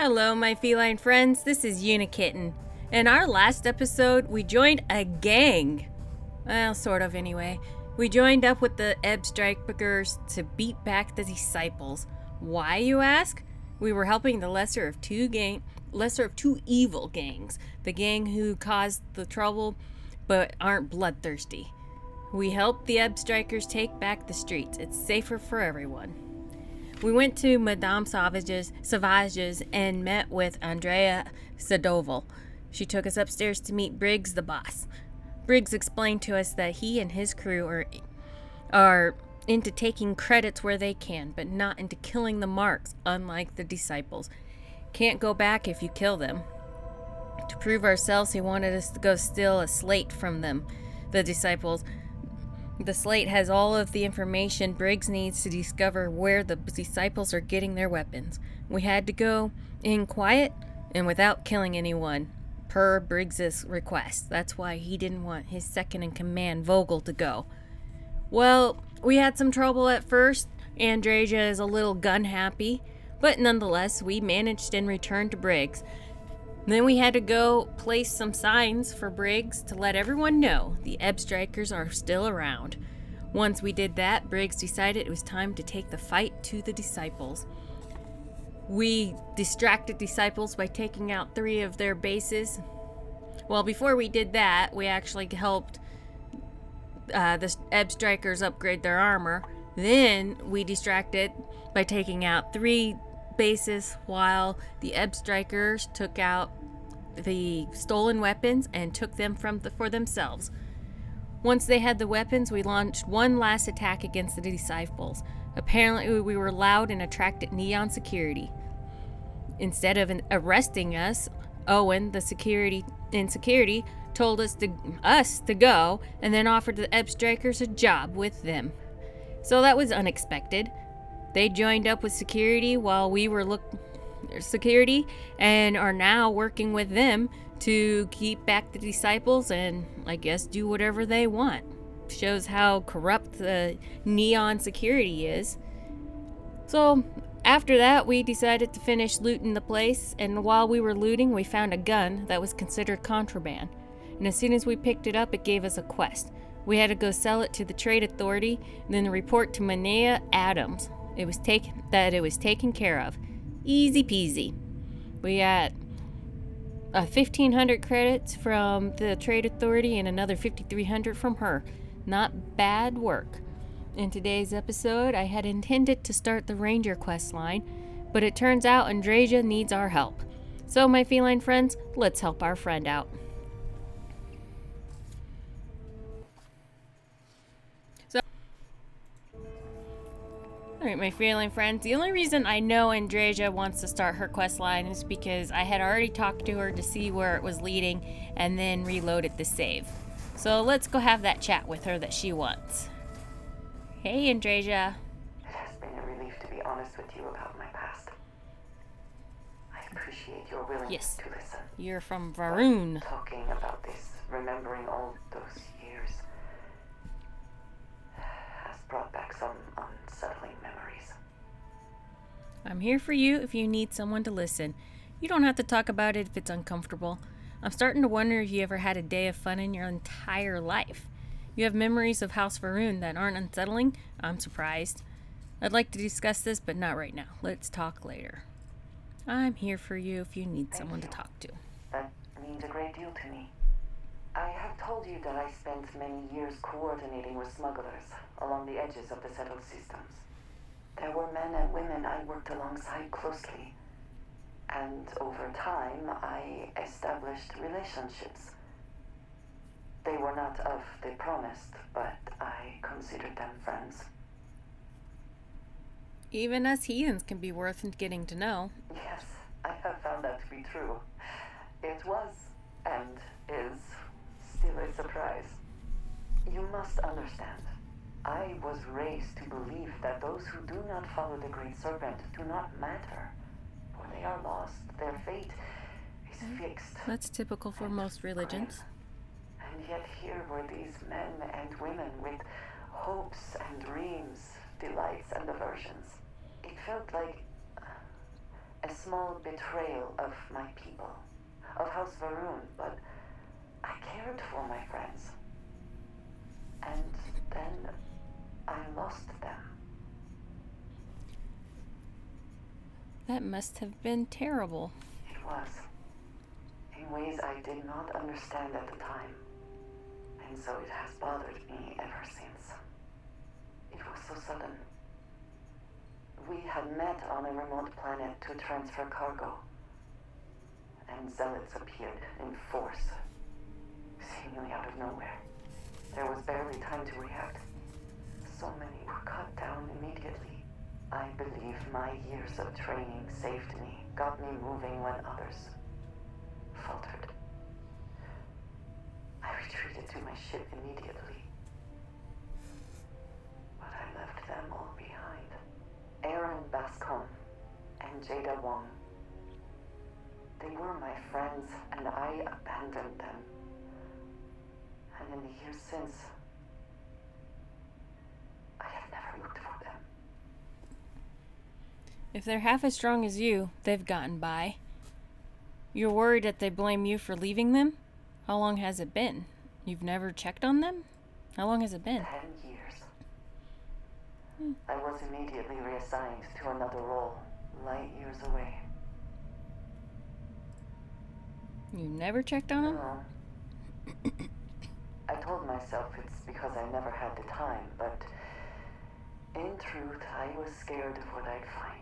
Hello, my feline friends. This is Unikitten. In our last episode, we joined a gang. Well, sort of anyway. We joined up with the Strikers to beat back the disciples. Why, you ask? We were helping the lesser of two evil gangs. The gang who caused the trouble, but aren't bloodthirsty. We helped the Strikers take back the streets. It's safer for everyone. We went to Madame Savage's and met with Andreja Sadoval. She took us upstairs to meet Briggs, the boss. Briggs explained to us that he and his crew are into taking credits where they can, but not into killing the marks, unlike the disciples. Can't go back if you kill them. To prove ourselves, he wanted us to go steal a slate from them, the disciples. The slate has all of the information Briggs needs to discover where the disciples are getting their weapons. We had to go in quiet and without killing anyone, per Briggs's request. That's why he didn't want his second-in-command, Vogel, to go. Well, we had some trouble at first. Andreja is a little gun-happy, but nonetheless, we managed and returned to Briggs. Then we had to go place some signs for Briggs to let everyone know the Strikers are still around. Once we did that, Briggs decided it was time to take the fight to the disciples. We distracted disciples by taking out 3 of their bases. Well, before we did that, we actually helped the Strikers upgrade their armor. Then we distracted by taking out 3 bases while the Strikers took out the stolen weapons and took them for themselves. Once they had the weapons, we launched one last attack against the disciples. Apparently, we were loud and attracted Neon security. Instead of arresting us, Owen, the security told us to go and then offered the Strikers a job with them. So that was unexpected. They joined up with security while we were security and are now working with them to keep back the disciples and, I guess, do whatever they want. Shows how corrupt the Neon security is. So, after that, we decided to finish looting the place, and while we were looting, we found a gun that was considered contraband. And as soon as we picked it up, it gave us a quest. We had to go sell it to the Trade Authority, and then report to Manea Adams. It was taken care of. Easy peasy. We got 1,500 credits from the Trade Authority and another 5,300 from her. Not bad work. In today's episode, I had intended to start the Ranger quest line, but it turns out Andreja needs our help. So, my feline friends, let's help our friend out. Alright, my feline friends, the only reason I know Andreja wants to start her quest line is because I had already talked to her to see where it was leading and then reloaded the save. So let's go have that chat with her that she wants. Hey, Andreja. It has been a relief to be honest with you about my past. I appreciate your willingness to listen. You're from Va'Ruun. Talking about this, remembering all those years, has brought back some unsettling memories. I'm here for you if you need someone to listen. You don't have to talk about it if it's uncomfortable. I'm starting to wonder if you ever had a day of fun in your entire life. You have memories of House Va'Ruun that aren't unsettling? I'm surprised. I'd like to discuss this, but not right now. Let's talk later. I'm here for you if you need someone to talk to. That means a great deal to me. I have told you that I spent many years coordinating with smugglers along the edges of the settled systems. There were men and women I worked alongside closely, and over time I established relationships. They were not of the promised, but I considered them friends. Even us heathens can be worth getting to know. Yes, I have found that to be true. It was, and is, still a surprise. You must understand, I was raised to believe that those who do not follow the Great Serpent do not matter, for they are lost. Their fate is fixed. That's typical for most religions. And yet here were these men and women with hopes and dreams, delights and aversions. It felt like a small betrayal of my people, of House Va'Ruun, but I cared for my friends. And then I lost them. That must have been terrible. It was. In ways I did not understand at the time. And so it has bothered me ever since. It was so sudden. We had met on a remote planet to transfer cargo. And zealots appeared in force, seemingly out of nowhere. There was barely time to react. So many were cut down immediately. I believe my years of training saved me, got me moving when others faltered. I retreated to my ship immediately. But I left them all behind. Eren Bascolm and Jaeda Huang. They were my friends, and I abandoned them. And in the years since, I have never looked for them. If they're half as strong as you, they've gotten by. You're worried that they blame you for leaving them? How long has it been? You've never checked on them? How long has it been? 10 years. I was immediately reassigned to another role, light years away. You never checked on them? No. I told myself it's because I never had the time, but in truth, I was scared of what I'd find.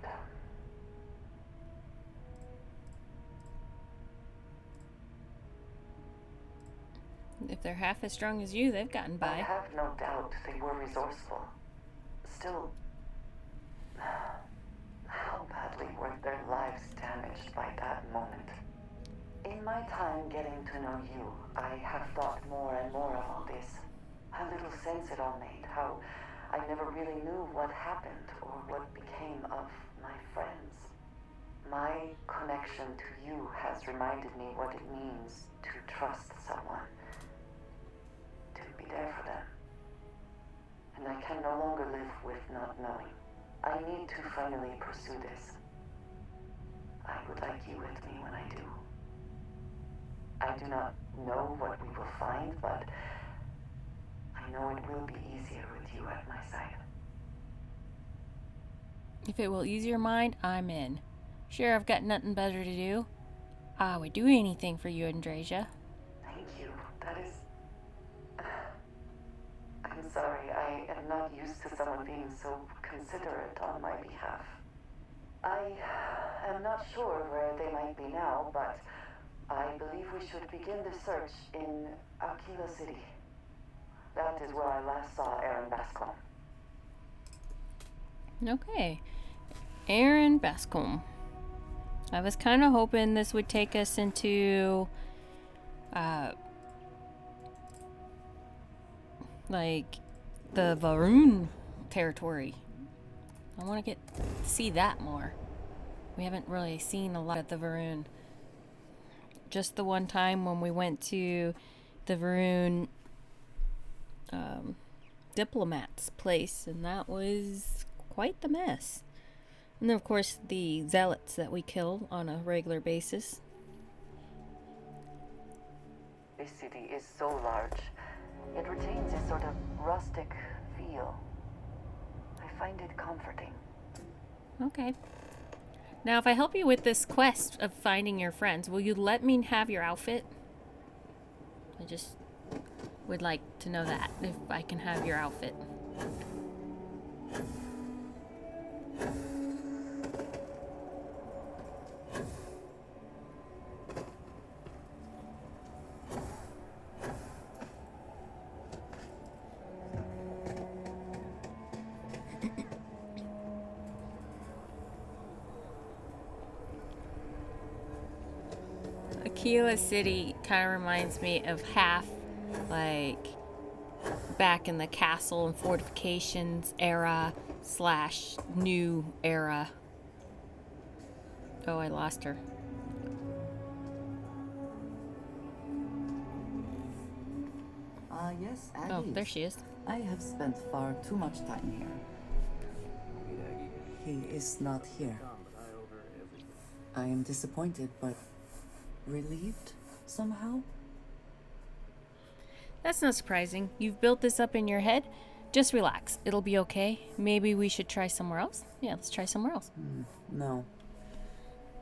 If they're half as strong as you, they've gotten I by. have no doubt they were resourceful. Still, how badly were their lives damaged by that moment? In my time getting to know you, I have thought more and more of all this. How little sense it all made, how I never really knew what happened or what became of my friends. My connection to you has reminded me what it means to trust someone, to be there for them. And I can no longer live with not knowing. I need to finally pursue this. I would like you with me when I do. I do not know what we will find, but I know it will be easier with you at my side. If it will ease your mind, I'm in. Sure, I've got nothing better to do. I would do anything for you, Andreja. Thank you. That is... I'm sorry, I am not used to someone being so considerate on my behalf. I am not sure where they might be now, but I believe we should begin the search in Akila City. That is where I last saw Eren Bascolm. Okay. Eren Bascolm. I was kind of hoping this would take us into, like, the Va'Ruun territory. I want to see that more. We haven't really seen a lot of the Va'Ruun. Just the one time when we went to the Va'Ruun diplomat's place, and that was quite the mess. And then, of course, the zealots that we kill on a regular basis. This city is so large. It retains a sort of rustic feel. I find it comforting. Okay. Now, if I help you with this quest of finding your friends, will you let me have your outfit? I just would like to know that, if I can have your outfit. Akila City kind of reminds me of half like back in the castle and fortifications era / new era. Oh, I lost her. Yes, Oh, Aggie. there she is. I have spent far too much time here. He is not here. I am disappointed, but relieved somehow. That's not surprising. You've built this up in your head. Just relax. It'll be okay. Maybe we should try somewhere else? Yeah, let's try somewhere else. No.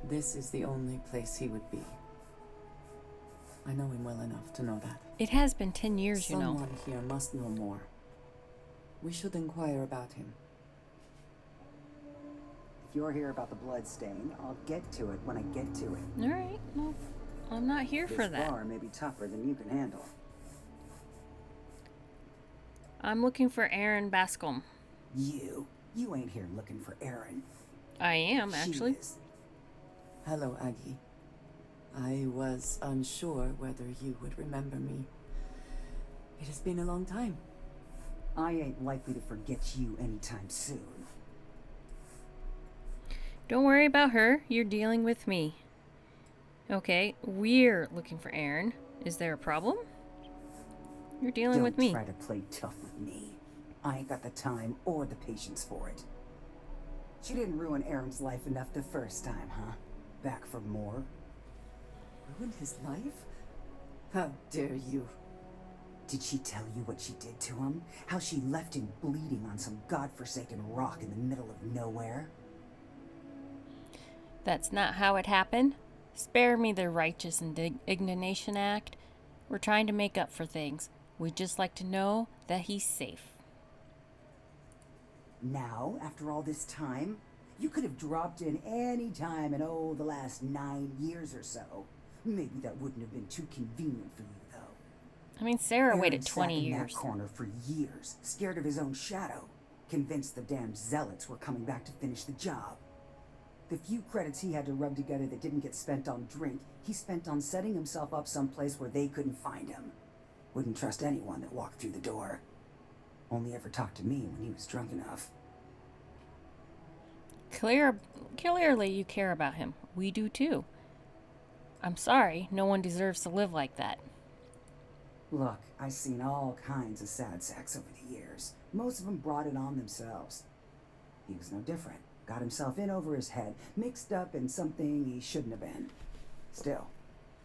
This is the only place he would be. I know him well enough to know that. It has been 10 years, you know. Someone here must know more. We should inquire about him. If you're here about the blood stain, I'll get to it when I get to it. All right. Well, I'm not here for This that. bar may be tougher than you can handle. I'm looking for Eren Bascolm. You ain't here looking for Eren. I am, actually. She is. Hello, Aggie. I was unsure whether you would remember me. It has been a long time. I ain't likely to forget you anytime soon. Don't worry about her. You're dealing with me. Okay, we're looking for Eren. Is there a problem? You're dealing with me. Don't try to play tough with me. I ain't got the time or the patience for it. She didn't ruin Eren's life enough the first time, huh? Back for more? Ruined his life? How dare you? Did she tell you what she did to him? How she left him bleeding on some godforsaken rock in the middle of nowhere? That's not how it happened. Spare me the righteous indignation act. We're trying to make up for things. We'd just like to know that he's safe. Now, after all this time, you could have dropped in any time in, the last 9 years or so. Maybe that wouldn't have been too convenient for you, though. I mean, Sarah Eren waited sat 20 in years. that corner for years, scared of his own shadow, convinced the damn zealots were coming back to finish the job. The few credits he had to rub together that didn't get spent on drink, he spent on setting himself up someplace where they couldn't find him. Wouldn't trust anyone that walked through the door. Only ever talked to me when he was drunk enough. Clearly you care about him. We do too. I'm sorry, no one deserves to live like that. Look, I've seen all kinds of sad sacks over the years. Most of them brought it on themselves. He was no different. Got himself in over his head, mixed up in something he shouldn't have been. Still,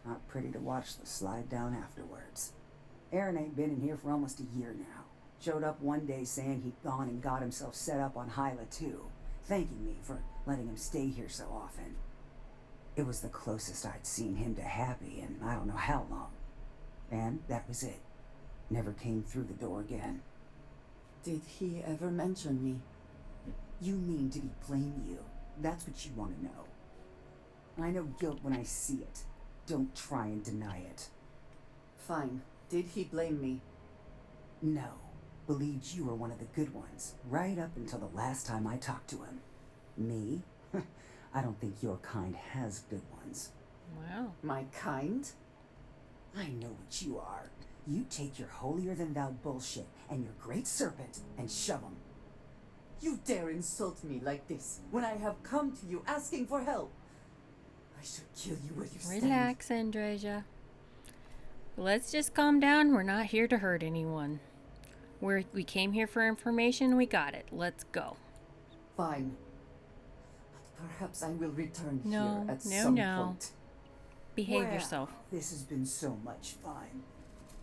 not pretty to watch the slide down afterwards. Eren ain't been in here for almost a year now. Showed up one day saying he'd gone and got himself set up on Hyla II, thanking me for letting him stay here so often. It was the closest I'd seen him to happy in I don't know how long. And that was it. Never came through the door again. Did he ever mention me? You mean did he blame you? That's what you want to know. I know guilt when I see it. Don't try and deny it. Fine. Did he blame me? No. Believed you were one of the good ones, right up until the last time I talked to him. Me? I don't think your kind has good ones. Wow. My kind? I know what you are. You take your holier-than-thou bullshit and your great serpent and shove 'em. You dare insult me like this when I have come to you asking for help. I should kill you where you stand. Relax, Andreja. Let's just calm down. We're not here to hurt anyone. We came here for information. We got it. Let's go. Fine. But perhaps I will return No, here at no, some no. point. Behave Well, yourself. This has been so much fun.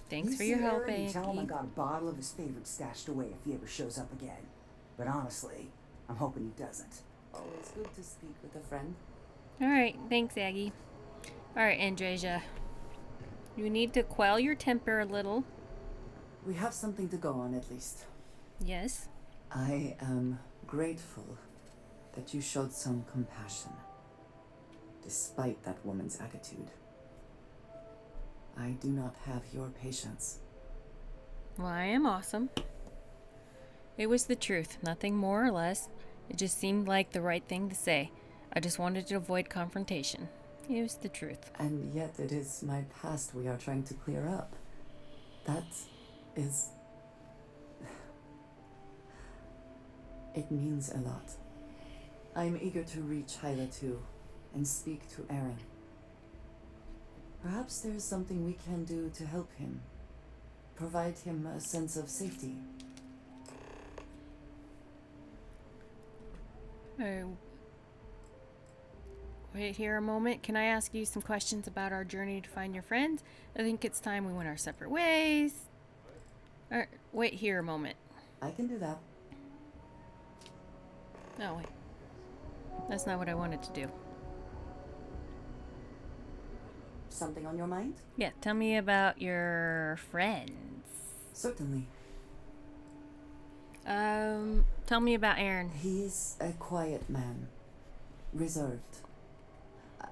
Thanks You for see your help, Eren and tell him I Aggie. got a bottle of his favorite stashed away if he ever shows up again. But honestly, I'm hoping he doesn't. Always good to speak with a friend. All right. Thanks, Aggie. All right, Andreja. You need to quell your temper a little. We have something to go on at least. Yes. I am grateful that you showed some compassion, despite that woman's attitude. I do not have your patience. Well, I am awesome. It was the truth, nothing more or less. It just seemed like the right thing to say. I just wanted to avoid confrontation. It was the truth. And yet it is my past we are trying to clear up. That is... It means a lot. I'm eager to reach Hyla II and speak to Eren. Perhaps there is something we can do to help him. Provide him a sense of safety. Wait here a moment. Can I ask you some questions about our journey to find your friends? I think it's time we went our separate ways. Wait here a moment. I can do that. No, wait. That's not what I wanted to do. Something on your mind? Yeah, tell me about your friends. Certainly. Tell me about Eren. He is a quiet man. Reserved.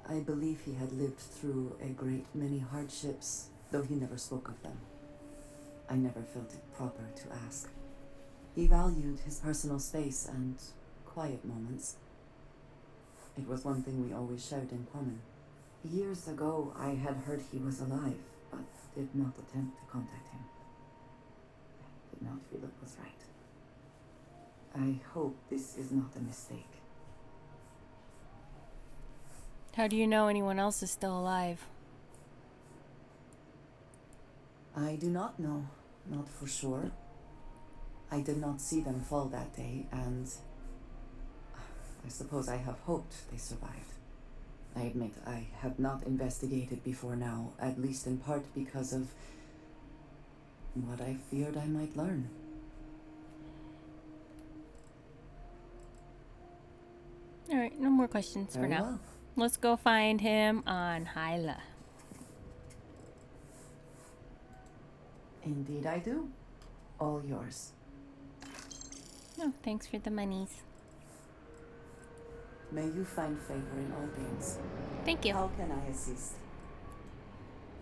I believe he had lived through a great many hardships, though he never spoke of them. I never felt it proper to ask. He valued his personal space and quiet moments. It was one thing we always shared in common. Years ago, I had heard he was alive, but did not attempt to contact him. I did not feel it was right. I hope this is not a mistake. How do you know anyone else is still alive? I do not know, not for sure. I did not see them fall that day, and I suppose I have hoped they survived. I admit I have not investigated before now, at least in part because of what I feared I might learn. Alright, no more questions for Very now. well. Let's go find him on Hyla. Indeed I do. All yours. No, thanks for the monies. May you find favor in all things. Thank you. How can I assist?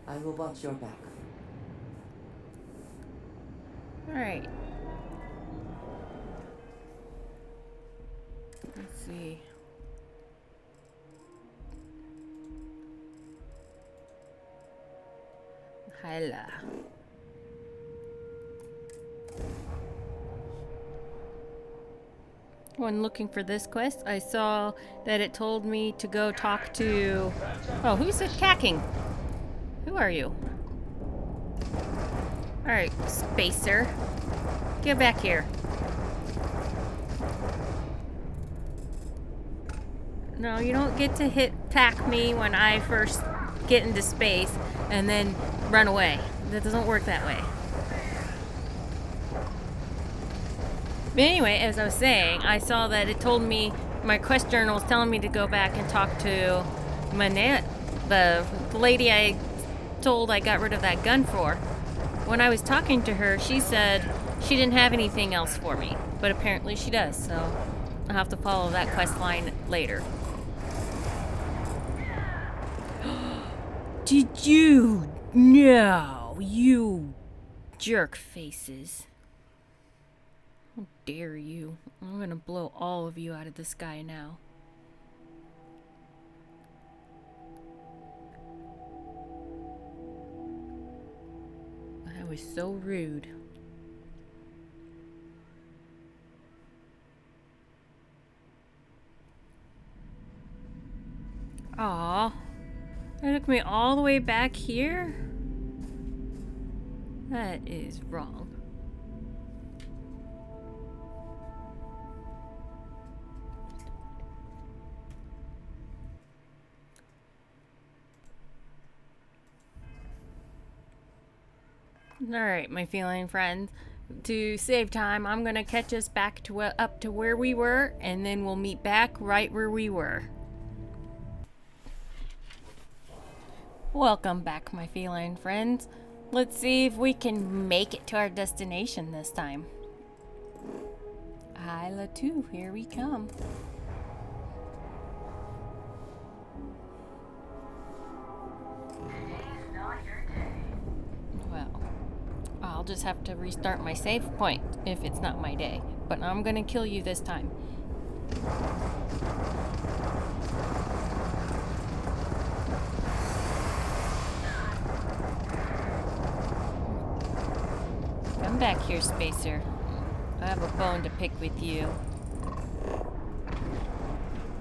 I will watch your back. Alright. Let's see. Hyla. When looking for this quest, I saw that it told me to go talk to... Oh, who's it cacking? Who are you? Alright, spacer. Get back here. No, you don't get to attack me when I first get into space and then run away. That doesn't work that way. But anyway, as I was saying, I saw that it told me, my quest journal was telling me to go back and talk to the lady I told I got rid of that gun for. When I was talking to her, she said she didn't have anything else for me. But apparently she does, so I'll have to follow that quest line later. Did you? No, you jerk faces. How dare you? I'm gonna blow all of you out of the sky now. That was so rude. Aw. It took me all the way back here? That is wrong. Alright, my feline friends. To save time, I'm gonna catch us back to up to where we were, and then we'll meet back right where we were. Welcome back, my feline friends. Let's see if we can make it to our destination this time. Hyla II, here we come. Well, I'll just have to restart my save point if it's not my day. But I'm gonna kill you this time. Come back here, Spacer. I have a bone to pick with you.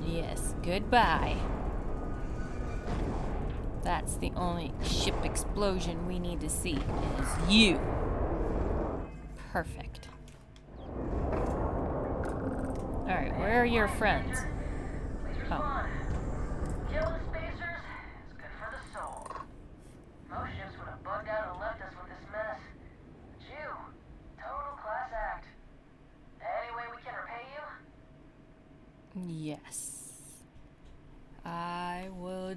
Yes, goodbye. That's the only ship explosion we need to see, is you. Perfect. Alright, where are your friends? Oh.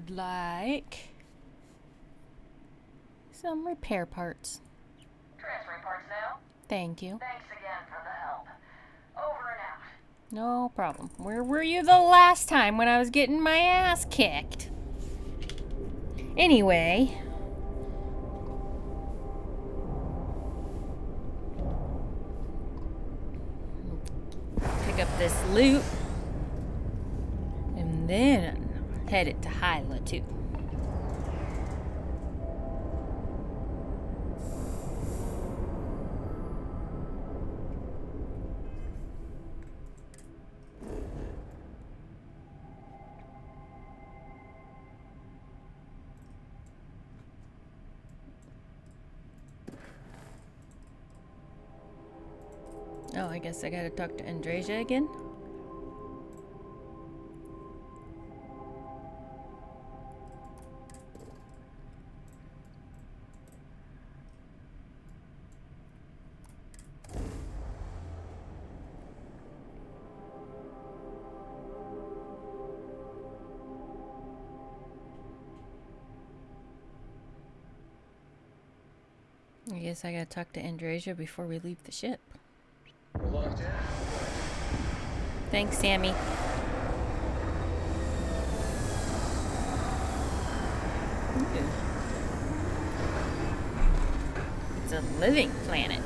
would like some repair parts. Transferring parts now. Thank you. Thanks again for the help. Over and out. No problem. Where were you the last time when I was getting my ass kicked? Anyway. Pick up this loot. And then head it to Hyla II. Oh, I guess I gotta talk to Andreja again. I guess I gotta talk to Andreja before we leave the ship. Thanks, Sammy. Ooh. It's a living planet.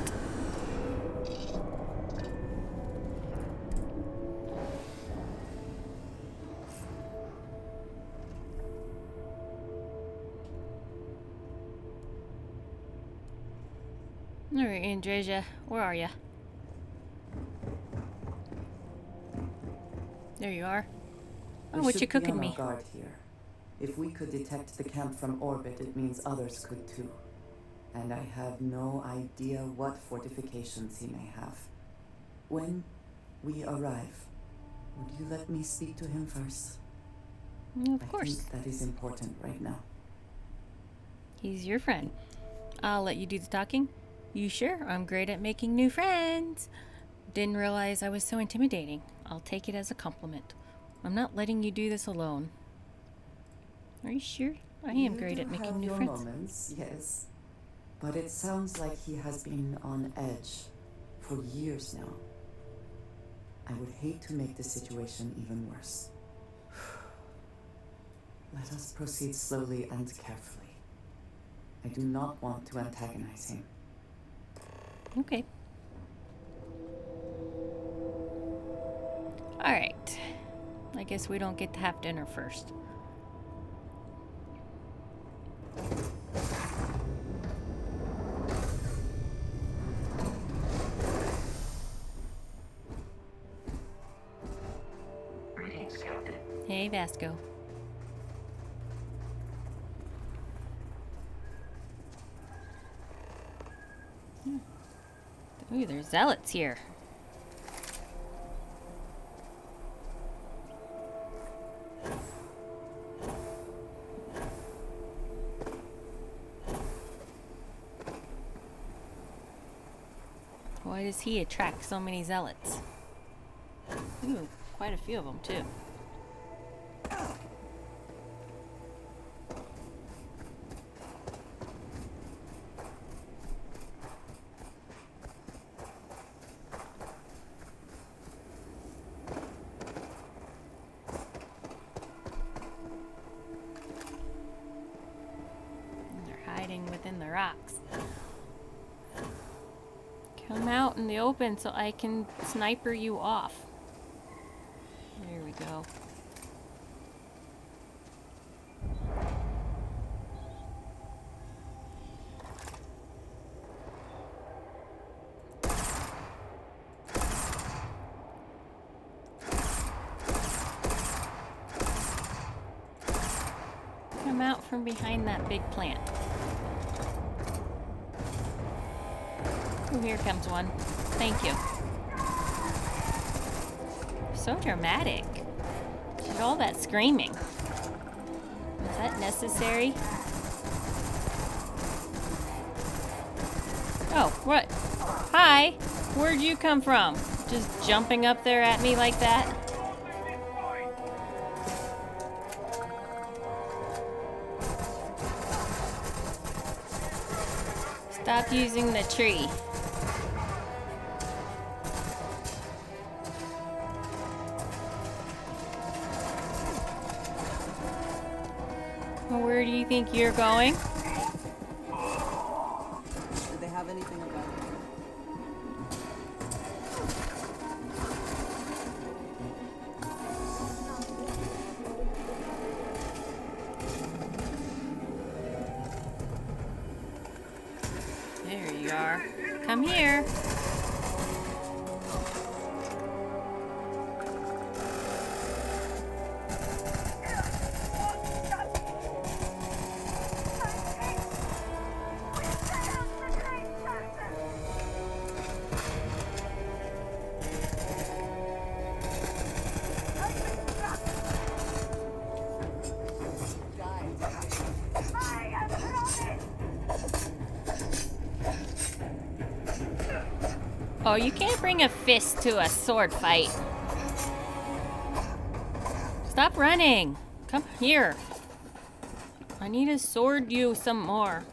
All right, Andreja, where are you? There you are. Oh, what you cooking me? Guard here. If we could detect the camp from orbit, it means others could too. And I have no idea what fortifications he may have. When we arrive, would you let me speak to him first? Of course. I think that is important right now. He's your friend. I'll let you do the talking. You sure? I'm great at making new friends. Didn't realize I was so intimidating. I'll take it as a compliment. I'm not letting you do this alone. Are you sure? I am great at making new friends. Moments, yes. But it sounds like he has been on edge for years now. I would hate to make the situation even worse. Let us proceed slowly and carefully. I do not want to antagonize him. Okay. Alright. I guess we don't get to have dinner first. Greetings, Captain. Hey, Vasco. Ooh, there's zealots here. Why does he attract so many zealots? Ooh, quite a few of them too. Within the rocks. Come out in the open so I can sniper you off. There we go. Come out from behind that big plant. Oh, here comes one. Thank you. So dramatic. Did all that screaming. Was that necessary? Oh, what? Hi! Where'd you come from? Just jumping up there at me like that? Stop using the tree. Well, where do you think you're going? Do they have anything about it? There you are. Come here. Oh, you can't bring a fist to a sword fight. Stop running. Come here. I need to sword you some more.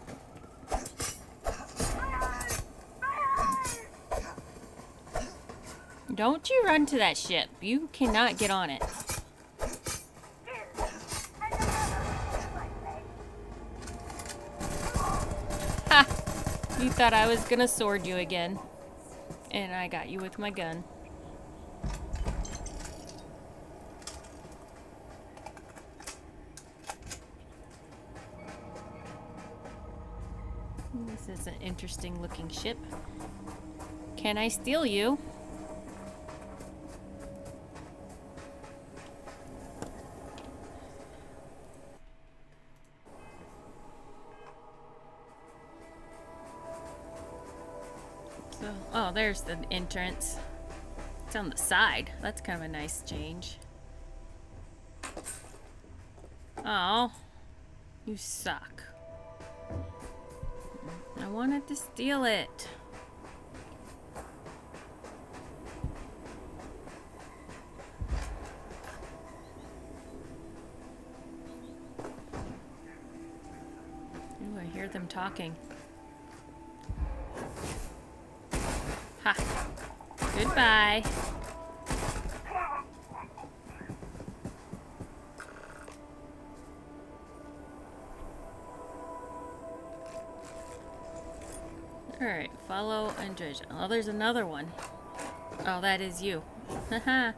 Don't you run to that ship. You cannot get on it. Ha! You thought I was gonna sword you again. And I got you with my gun. This is an interesting looking ship. Can I steal you? So, oh, there's the entrance. It's on the side. That's kind of a nice change. Oh, you suck. I wanted to steal it. Ooh, I hear them talking. Ha! Goodbye. Alright, follow Andreja. Oh, there's another one. Oh, that is you. Haha.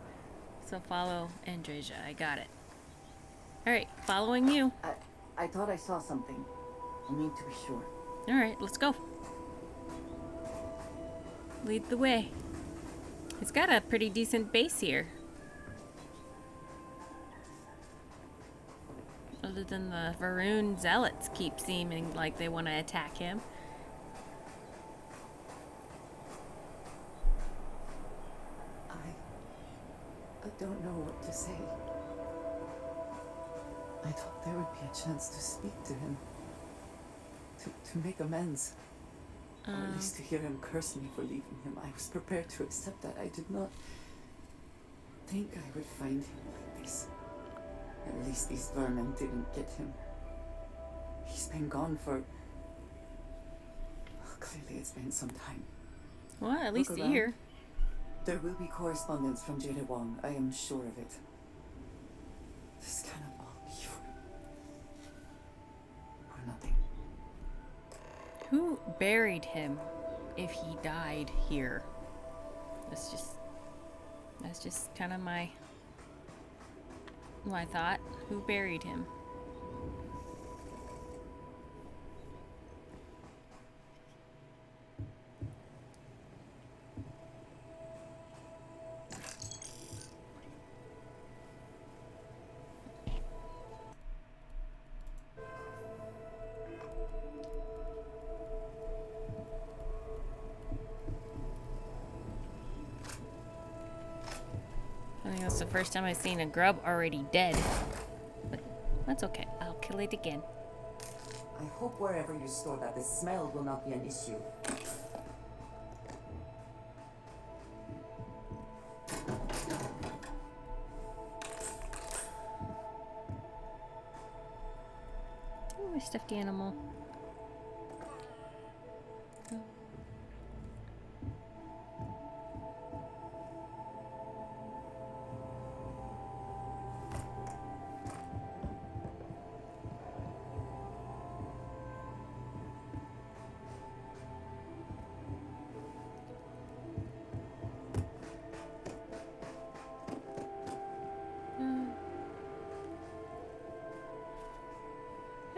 So follow Andreja. I got it. Alright, following you. I thought I saw something. I need to be sure. Alright, let's go. Lead the way. It's got a pretty decent base here. Other than the Va'Ruun Zealots keep seeming like they want to attack him. I don't know what to say. I thought there would be a chance to speak to him. To make amends. Or at least to hear him curse me for leaving him. I was prepared to accept that. I did not think I would find him like this. At least these vermin didn't get him. He's been gone for... Well, clearly it's been some time. Well, at least a year. There will be correspondence from Jaeda Huang. I am sure of it. This cannot all be for nothing. Who buried him if he died here? That's just kind of my thought. Who buried him? I think that's the first time I've seen a grub already dead. But that's okay. I'll kill it again. I hope wherever you store that, the smell will not be an issue. Ooh, a stuffed animal.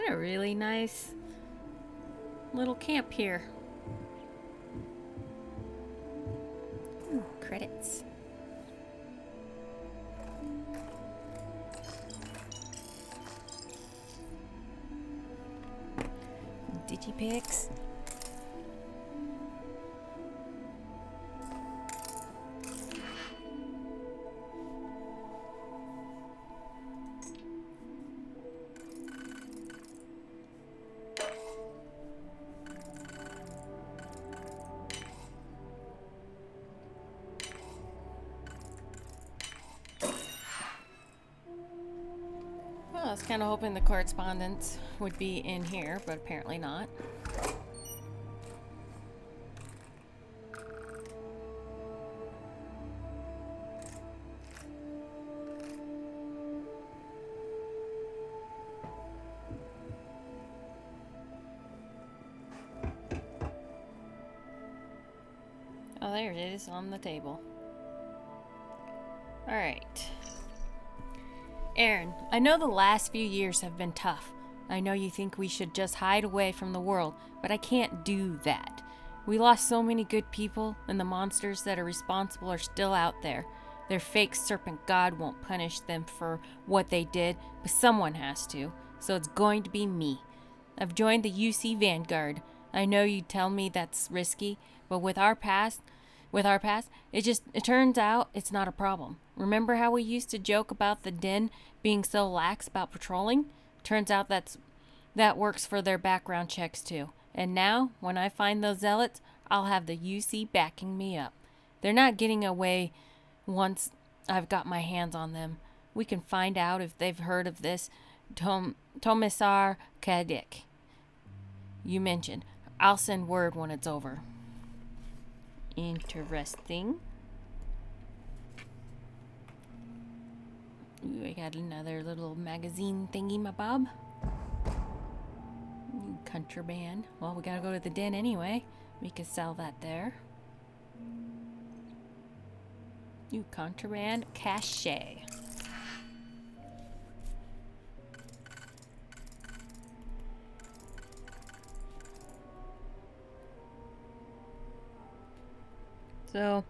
What a really nice little camp here. Ooh, credits. Digipics. I was kind of hoping the correspondence would be in here, but apparently not. Oh, there it is on the table. All right. Eren, I know the last few years have been tough. I know you think we should just hide away from the world, but I can't do that. We lost so many good people, and the monsters that are responsible are still out there. Their fake serpent god won't punish them for what they did, but someone has to, so it's going to be me. I've joined the UC Vanguard. I know you tell me that's risky, but with our past, it turns out it's not a problem. Remember how we used to joke about the Den being so lax about patrolling? Turns out that works for their background checks too. And now, when I find those zealots, I'll have the UC backing me up. They're not getting away once I've got my hands on them. We can find out if they've heard of this Tomisar Kadik you mentioned. I'll send word when it's over. Interesting. Ooh, I got another little magazine thingy, my bob. Ooh, contraband. Well, we gotta go to the Den anyway. We could sell that there. Ooh, contraband cache. So,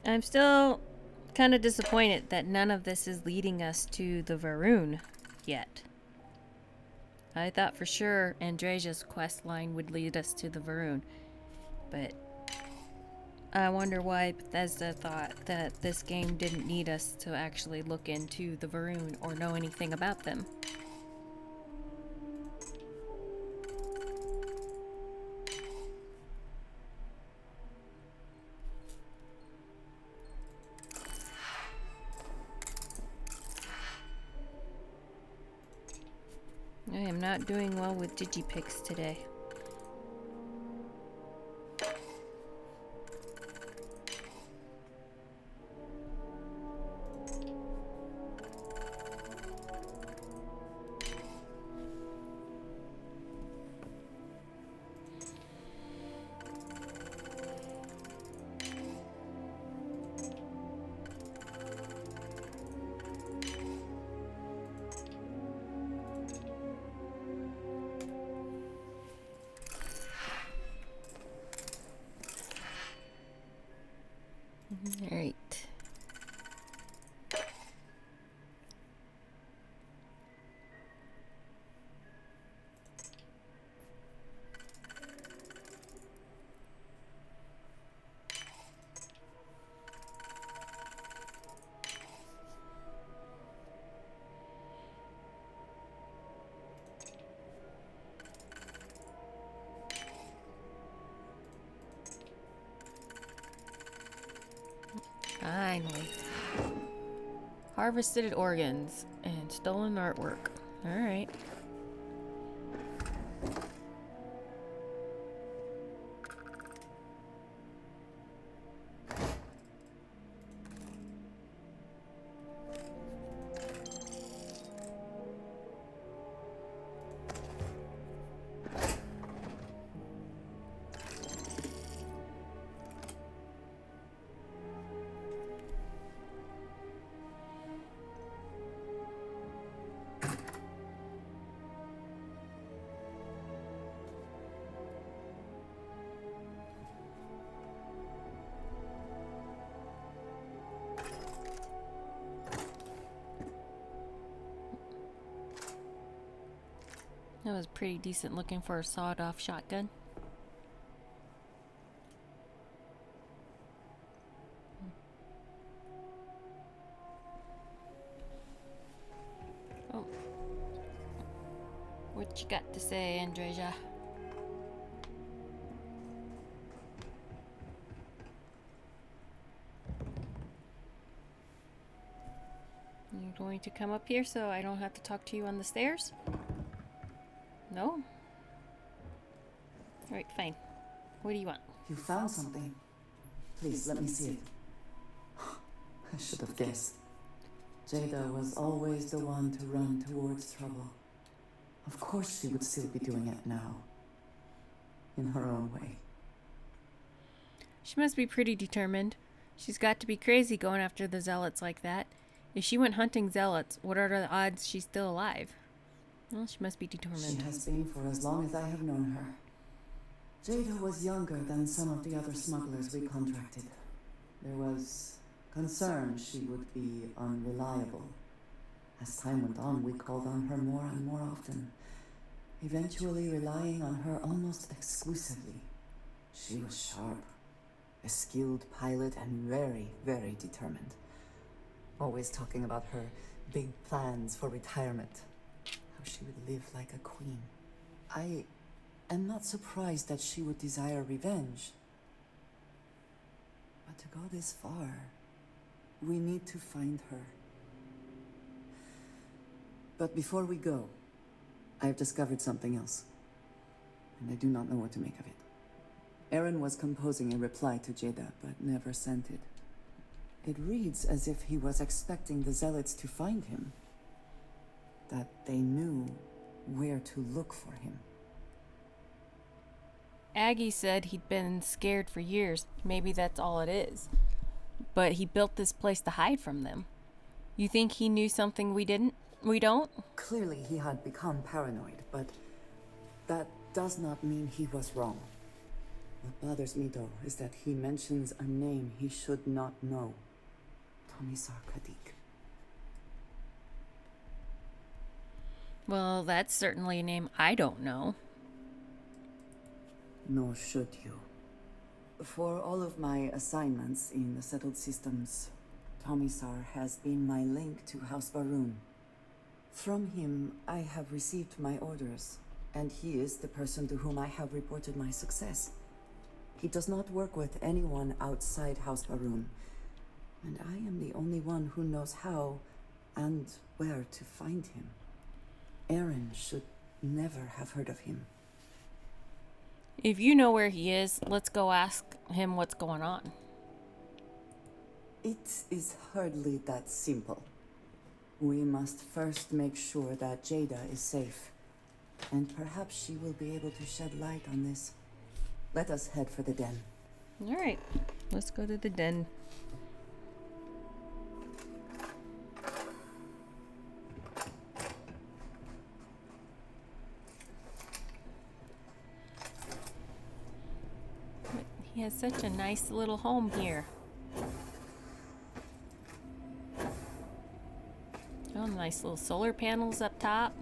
I'm still kind of disappointed that none of this is leading us to the Va'Ruun yet. I thought for sure Andreja's quest line would lead us to the Va'Ruun, but I wonder why Bethesda thought that this game didn't need us to actually look into the Va'Ruun or know anything about them. I am not doing well with digipics today. Alright. Finally. Harvested organs and stolen artwork. Alright. That was pretty decent looking for a sawed-off shotgun. Oh. What you got to say, Andreja? You going to come up here so I don't have to talk to you on the stairs? No? Alright, fine. What do you want? You found something. Please, let me see it. I should have guessed. Jaeda was always the one to run towards trouble. Of course she would still be doing it now. In her own way. She must be pretty determined. She's got to be crazy going after the Zealots like that. If she went hunting Zealots, what are the odds she's still alive? Well, she must be determined. She has been for as long as I have known her. Jaeda was younger than some of the other smugglers we contracted. There was concern she would be unreliable. As time went on, we called on her more and more often, eventually relying on her almost exclusively. She was sharp, a skilled pilot, and very, very determined. Always talking about her big plans for retirement. How she would live like a queen. I am not surprised that she would desire revenge. But to go this far, we need to find her. But before we go, I have discovered something else. And I do not know what to make of it. Eren was composing a reply to Jaeda, but never sent it. It reads as if he was expecting the Zealots to find him. That they knew where to look for him. Aggie said he'd been scared for years. Maybe that's all it is. But he built this place to hide from them. You think he knew something we didn't? We don't? Clearly he had become paranoid, but that does not mean he was wrong. What bothers me, though, is that he mentions a name he should not know. Tomisar. Well, that's certainly a name I don't know. Nor should you. For all of my assignments in the settled systems, Tomisar has been my link to House Va'Ruun. From him, I have received my orders, and he is the person to whom I have reported my success. He does not work with anyone outside House Va'Ruun, and I am the only one who knows how and where to find him. Eren should never have heard of him. If you know where he is, let's go ask him what's going on. It is hardly that simple. We must first make sure that Jaeda is safe, and perhaps she will be able to shed light on this. Let us head for the den. All right, let's go to the den. He has such a nice little home here. Oh, nice little solar panels up top.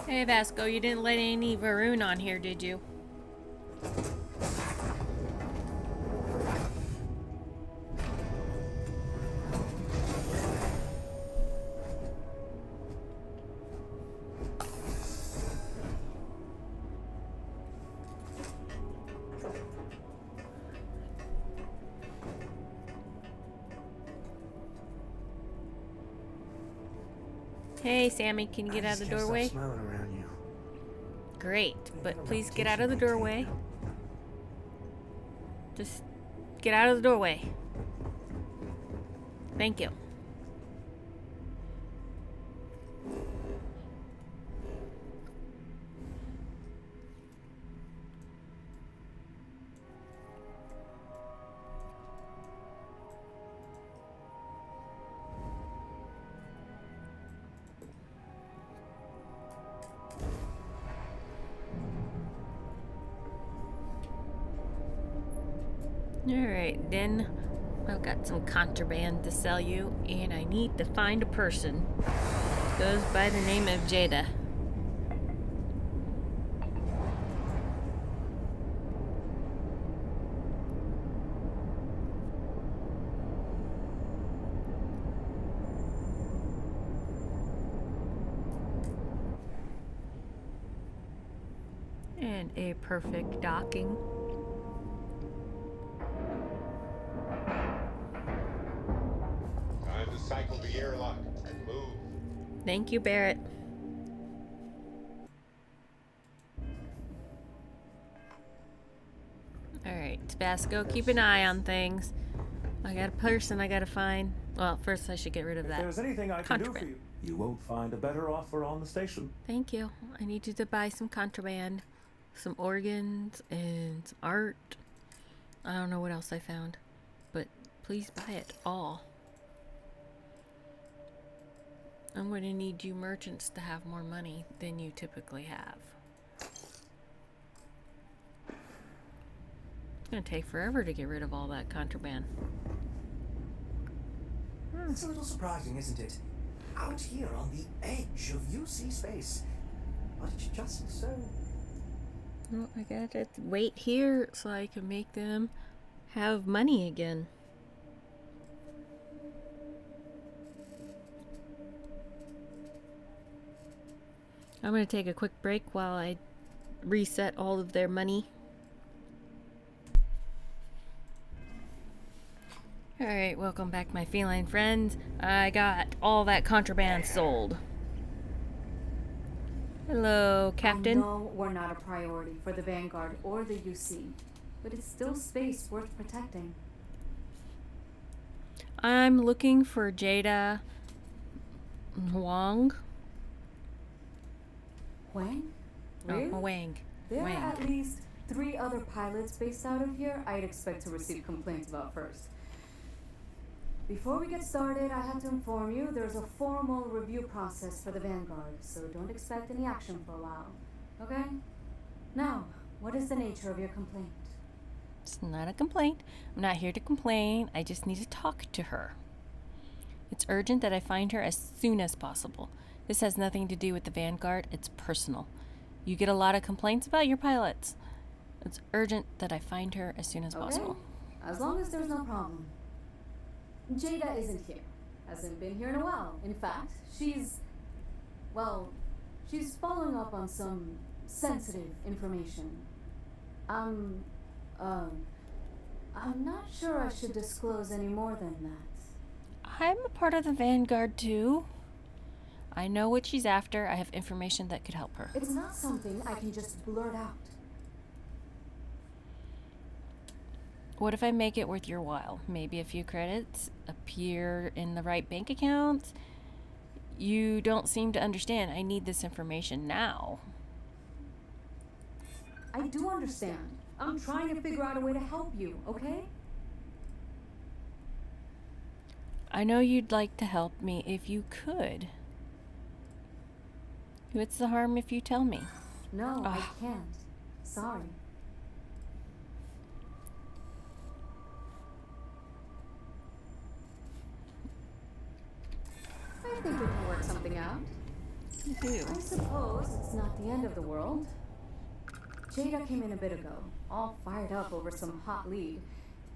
Hey Vasco, you didn't let any Va'Ruun on here, did you? Hey Sammy, can you get out of the doorway? Smiling around you. Great, but please get out of the doorway. Just get out of the doorway. Thank you. Alright, then I've got some contraband to sell you, and I need to find a person. Goes by the name of Jaeda. And a perfect docking. Time to cycle the airlock and move. Thank you, Barrett. Alright, Tabasco, keep an eye on things. I got a person I gotta find. Well, first I should get rid of If that. there's anything I can do for contraband. you won't find a better offer on the station. Thank you. I need you to buy some contraband, some organs, and some art. I don't know what else I found, but please buy it all. I'm going to need you merchants to have more money than you typically have. It's going to take forever to get rid of all that contraband. It's a little surprising, isn't it? Out here on the edge of UC space. But it's just so... Well, I gotta wait here so I can make them have money again. I'm gonna take a quick break while I reset all of their money. Alright, welcome back, my feline friends. I got all that contraband sold. Hello, Captain. I know we're not a priority for the Vanguard or the UC, but it's still space worth protecting. I'm looking for Jaeda Huang. Huang? Really? Oh, Wang. There Wang. are at least 3 other pilots based out of here I'd expect to receive complaints about first. Before we get started, I have to inform you there's a formal review process for the Vanguard, so don't expect any action for a while. Okay? Now, what is the nature of your complaint? It's not a complaint. I'm not here to complain. I just need to talk to her. It's urgent that I find her as soon as possible. This has nothing to do with the Vanguard. It's personal. You get a lot of complaints about your pilots. It's urgent that I find her as soon as possible. As long as there's no problem. Jaeda isn't here. Hasn't been here in a while. In fact, she's following up on some sensitive information. I'm not sure I should disclose any more than that. I'm a part of the Vanguard too. I know what she's after. I have information that could help her. It's not something I can just blurt out. What if I make it worth your while? Maybe a few credits appear in the right bank accounts? You don't seem to understand. I need this information now. I do understand. I'm trying to figure out a way to help you, okay? I know you'd like to help me if you could. What's the harm if you tell me? No, I can't. Sorry. I think we can work something out. You do. I suppose it's not the end of the world. Jaeda came in a bit ago, all fired up over some hot lead.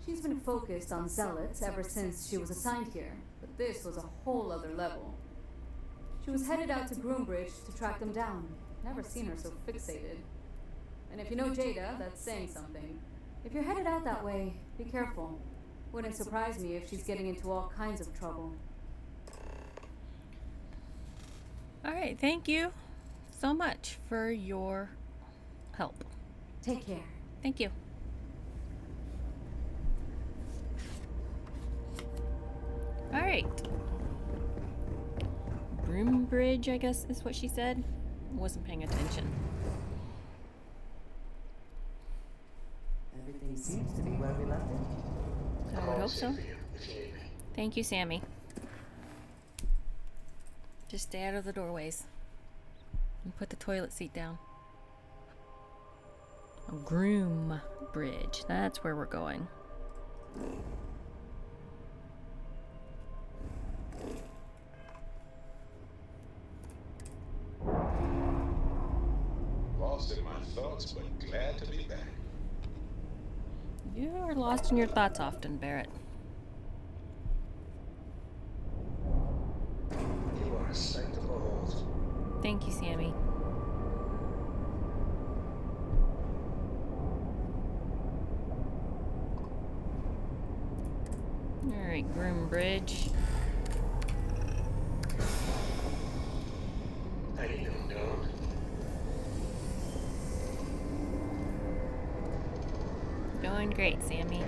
She's been focused on Zealots ever since she was assigned here, but this was a whole other level. She was headed out to Groombridge to track them down. Never seen her so fixated. And if you know Jaeda, that's saying something. If you're headed out that way, be careful. Wouldn't surprise me if she's getting into all kinds of trouble. Alright, thank you so much for your help. Take care. Thank you. Alright. Alright. Groombridge, I guess is what she said. Wasn't paying attention. Everything seems to be where we left it. I would hope so. Thank you, Sammy. Just stay out of the doorways. And put the toilet seat down. Groombridge. That's where we're going. Lost in my thoughts, but glad to be back. You are lost in your thoughts often, Barrett. You are a sight to behold. Thank you, Sammy. Alright, Groombridge. How you doing, dog? Doing great, Sammy.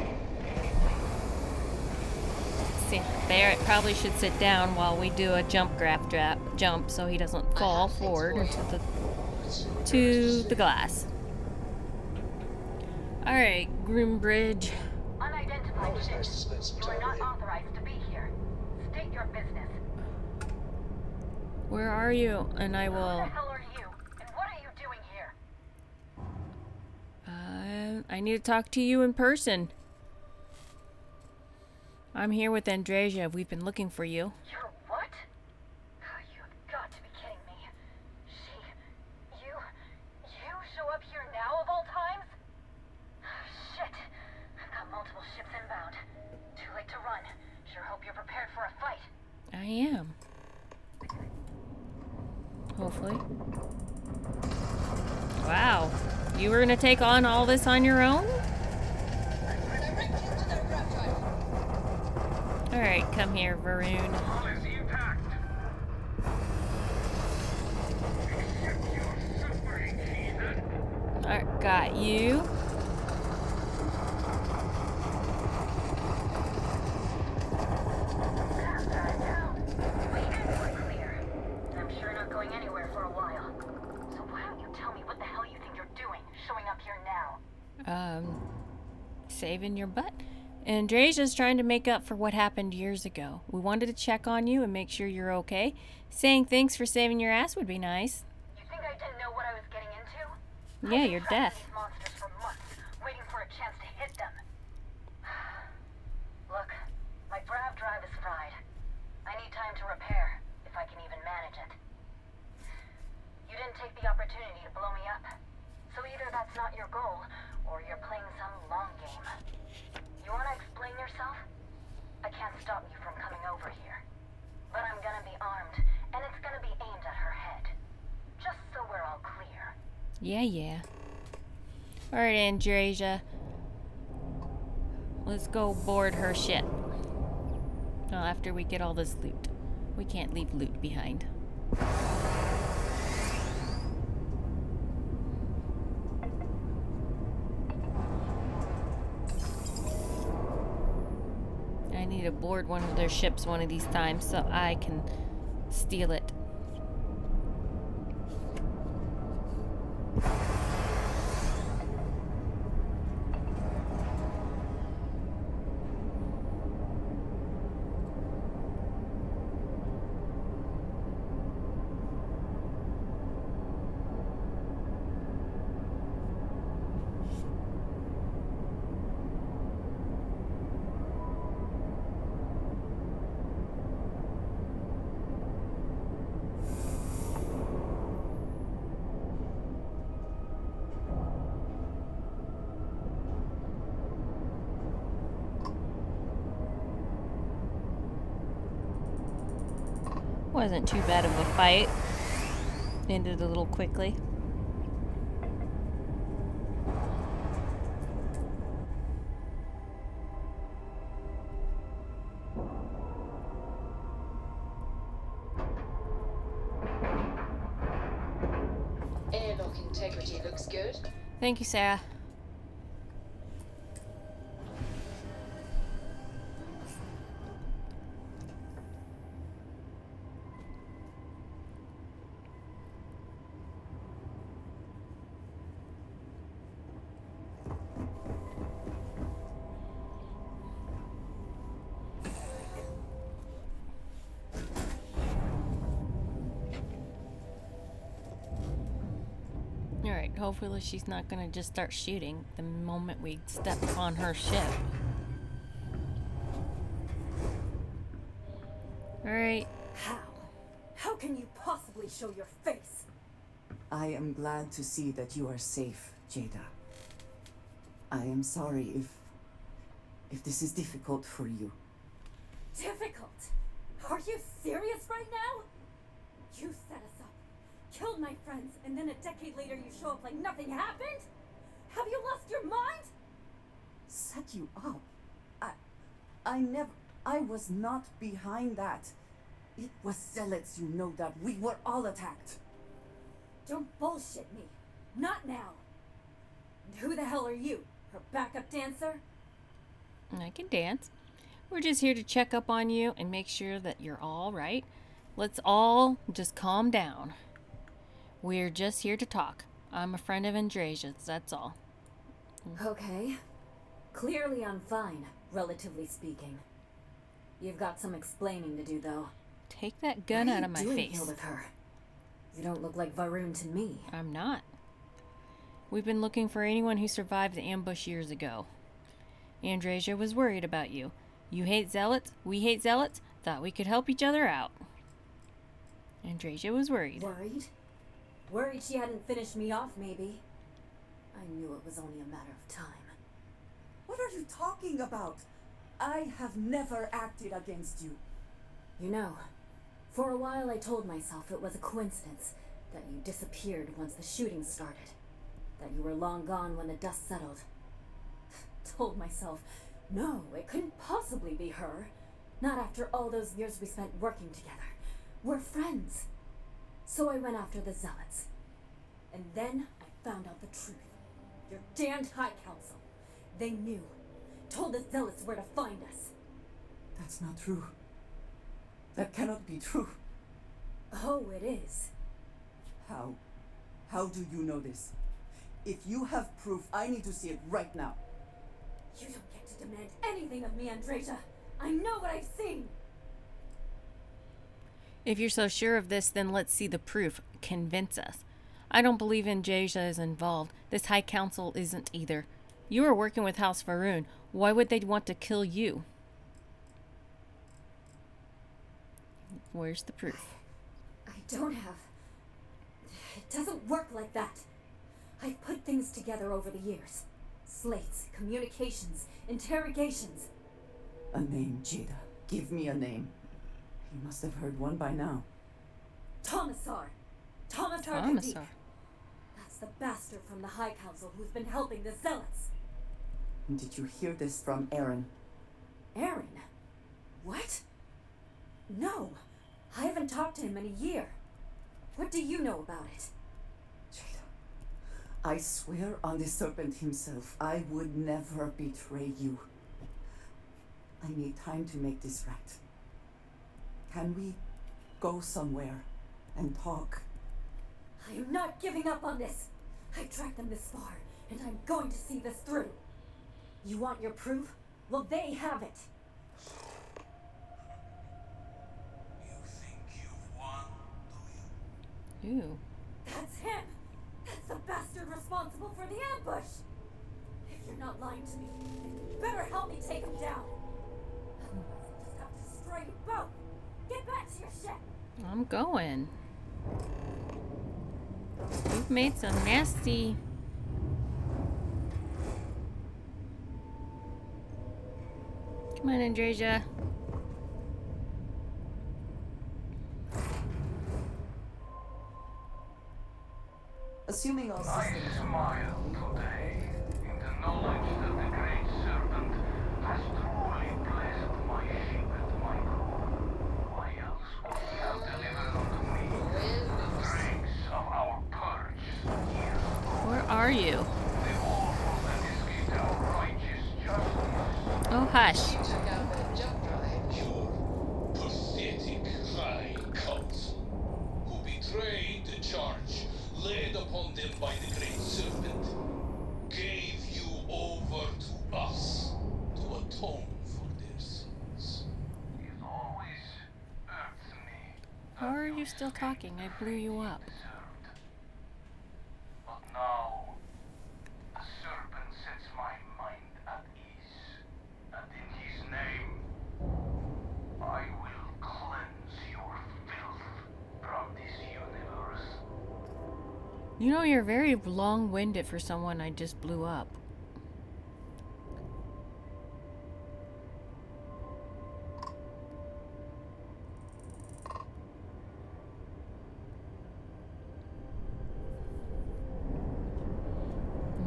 Barrett probably should sit down while we do a jump jump so he doesn't fall forward to the glass. Alright, Groombridge. Unidentified unit. You are not authorized to be here. State your business. Where are you? And I Who the will... hell are you? And what are you doing here? I need to talk to you in person. I'm here with Andreja. We've been looking for you. You're what? You've got to be kidding me. You show up here now of all times? Shit. I've got multiple ships inbound. Too late to run. Sure hope you're prepared for a fight. I am. Hopefully. Wow. You were gonna take on all this on your own? Alright, come here, Va'Ruun. Alright, got you. I'm sure not going anywhere for a while. So why don't you tell me what the hell you think you're doing, showing up here now? Saving your butt. Andreja's trying to make up for what happened years ago. We wanted to check on you and make sure you're okay. Saying thanks for saving your ass would be nice. You think I didn't know what I was getting into? Yeah, I've been you're tracking deaf. these monsters for months, waiting for a chance to hit them. Look, my grav drive is fried. I need time to repair, if I can even manage it. You didn't take the opportunity to blow me up. So either that's not your goal, or you're playing some long game. You wanna explain yourself? I can't stop you from coming over here. But I'm gonna be armed, and it's gonna be aimed at her head. Just so we're all clear. Yeah. Alright, Andreja. Let's go board her ship. Well, after we get all this loot. We can't leave loot behind. I need to board one of their ships one of these times so I can steal it. Wasn't too bad of a fight. Ended a little quickly. Airlock integrity looks good. Thank you, Sarah. Hopefully she's not gonna just start shooting the moment we step on her ship. Alright. How can you possibly show your face? I am glad to see that you are safe, Jaeda. I am sorry if this is difficult for you. Difficult? Are you serious right now? You set us up, killed my friends, and then a decade later you show up like nothing happened? Have you lost your mind? Set you up? I was not behind that. It was Zealots, you know that. We were all attacked. Don't bullshit me. Not now. And who the hell are you? Her backup dancer? I can dance. We're just here to check up on you and make sure that you're all right. Let's all just calm down. We're just here to talk. I'm a friend of Andreja's, that's all. Okay. Clearly I'm fine, relatively speaking. You've got some explaining to do, though. Take that gun out of my face. What are you doing here with her? You don't look like Va'Ruun to me. I'm not. We've been looking for anyone who survived the ambush years ago. Andreja was worried about you. You hate Zealots, we hate Zealots, thought we could help each other out. Andreja was worried. Worried? Worried she hadn't finished me off, maybe. I knew it was only a matter of time. What are you talking about? I have never acted against you. You know, for a while I told myself it was a coincidence that you disappeared once the shooting started. That you were long gone when the dust settled. Told myself, no, it couldn't possibly be her. Not after all those years we spent working together. We're friends. So I went after the Zealots. And then I found out the truth. Your damned High Council. They knew. Told the Zealots where to find us. That's not true. That cannot be true. Oh, it is. How? How do you know this? If you have proof, I need to see it right now. You don't get to demand anything of me, Andreja. I know what I've seen. If you're so sure of this, then let's see the proof. Convince us. I don't believe Andreja is involved. This High Council isn't either. You are working with House Va'Ruun. Why would they want to kill you? Where's the proof? I don't have... It doesn't work like that. I've put things together over the years. Slates, communications, interrogations. A name, Jaeda. Give me a name. You must have heard one by now. Tomisar. Tomisar. That's the bastard from the High Council who's been helping the Zealots. And did you hear this from Eren? Eren? What? No. I haven't talked to him in a year. What do you know about it? Jaeda, I swear on the serpent himself, I would never betray you. I need time to make this right. Can we go somewhere and talk? I am not giving up on this. I tracked them this far, and I'm going to see this through. You want your proof? Well, they have it. You think you've won, do you? Ew. That's him! That's the bastard responsible for the ambush! If you're not lying to me, then you better help me take him down. Otherwise, I'll just have to destroy you both. Get back to your ship! I'm going. You've made some nasty... Come on, Andreja. Assuming all I systems smile today in the knowledge that the Great Serpent has truly blessed my ship and my crew. Why else would he have delivered unto me the dregs of our purge years ago? Where are you? The all from that escaped our righteous justice. Oh, hush. You took out the jump drive. Your pathetic High Council, who betrayed the charge laid upon them by the Great Serpent, gave you over to us to atone for their sins. It always irks me. How are you still talking? I blew you up. But now You know, you're very long-winded for someone I just blew up.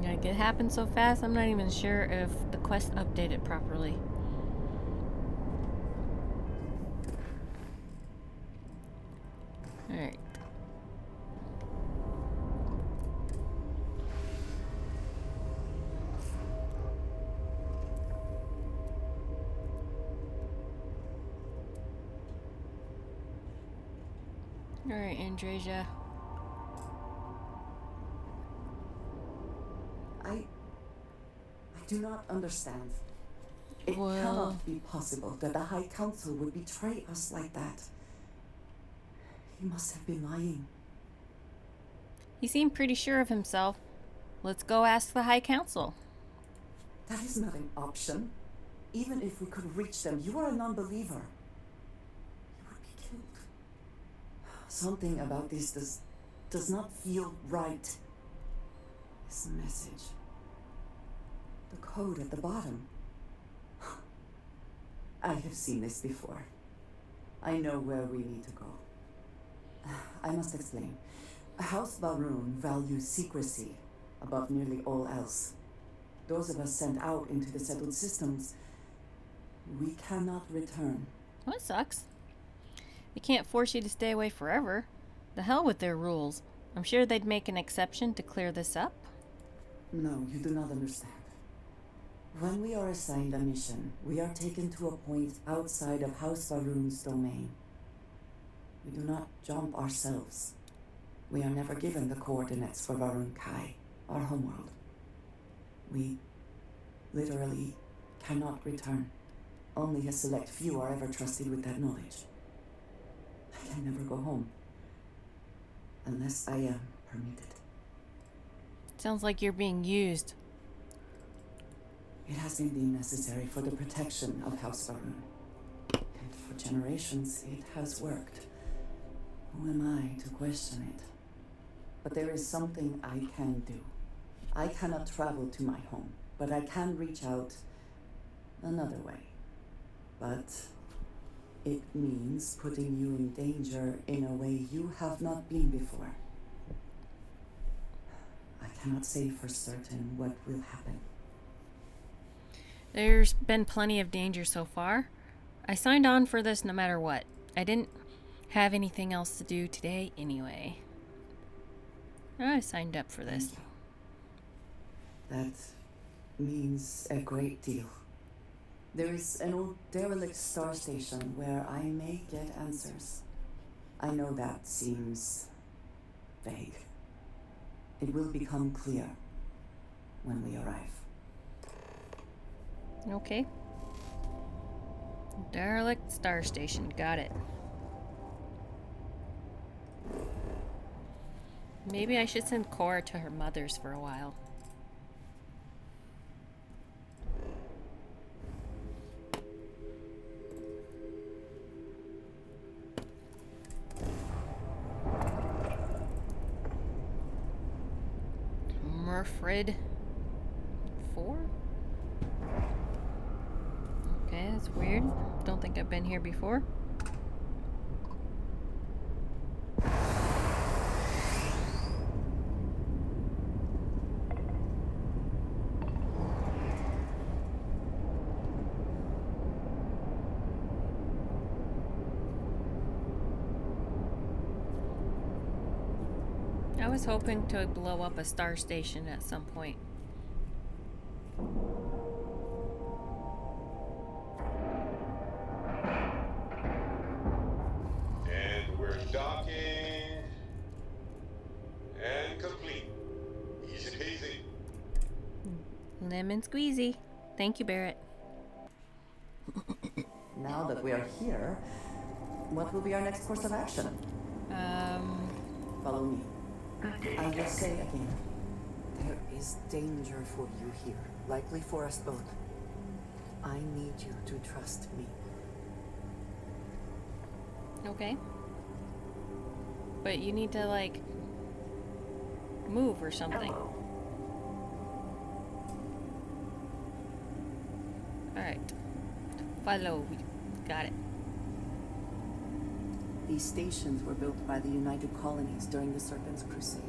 Like, it happened so fast, I'm not even sure if the quest updated properly. Alright. Alright, Andreja. I do not understand. It cannot be possible that the High Council would betray us like that. He must have been lying. He seemed pretty sure of himself. Let's go ask the High Council. That is not an option. Even if we could reach them, you are a non-believer. You would be killed. Something about this does not feel right. This message. The code at the bottom. I have seen this before. I know where we need to go. I must explain. House Va'Ruun values secrecy above nearly all else. Those of us sent out into the settled systems, we cannot return. Well, that sucks. They can't force you to stay away forever. The hell with their rules. I'm sure they'd make an exception to clear this up. No, you do not understand. When we are assigned a mission, we are taken to a point outside of House Va'Ruun's domain. We do not jump ourselves. We are never given the coordinates for Va'Ruun Kai, our homeworld. We literally cannot return. Only a select few are ever trusted with that knowledge. I can never go home. Unless I am permitted. Sounds like you're being used. It has been deemed necessary for the protection of House Va'Ruun. And for generations, it has worked. Who am I to question it? But there is something I can do. I cannot travel to my home, but I can reach out another way. But it means putting you in danger in a way you have not been before. I cannot say for certain what will happen. There's been plenty of danger so far. I signed on for this no matter what. I didn't have anything else to do today anyway. I signed up for this. That means a great deal. There is an old derelict star station where I may get answers. I know that seems vague. It will become clear when we arrive. Okay. Derelict star station. Got it. Maybe I should send Cora to her mother's for a while. Murfred 4? Okay, that's weird. Don't think I've been here before. I was hoping to blow up a star station at some point. And we're docking. And complete. Easy peasy. Lemon squeezy. Thank you, Barrett. Now that we are here, what will be our next course of action? Follow me. I will say again, there is danger for you here, likely for us both. I need you to trust me. Okay. But you need to, like, move or something. Alright. Follow. We got it. These stations were built by the United Colonies during the Serpent's Crusade.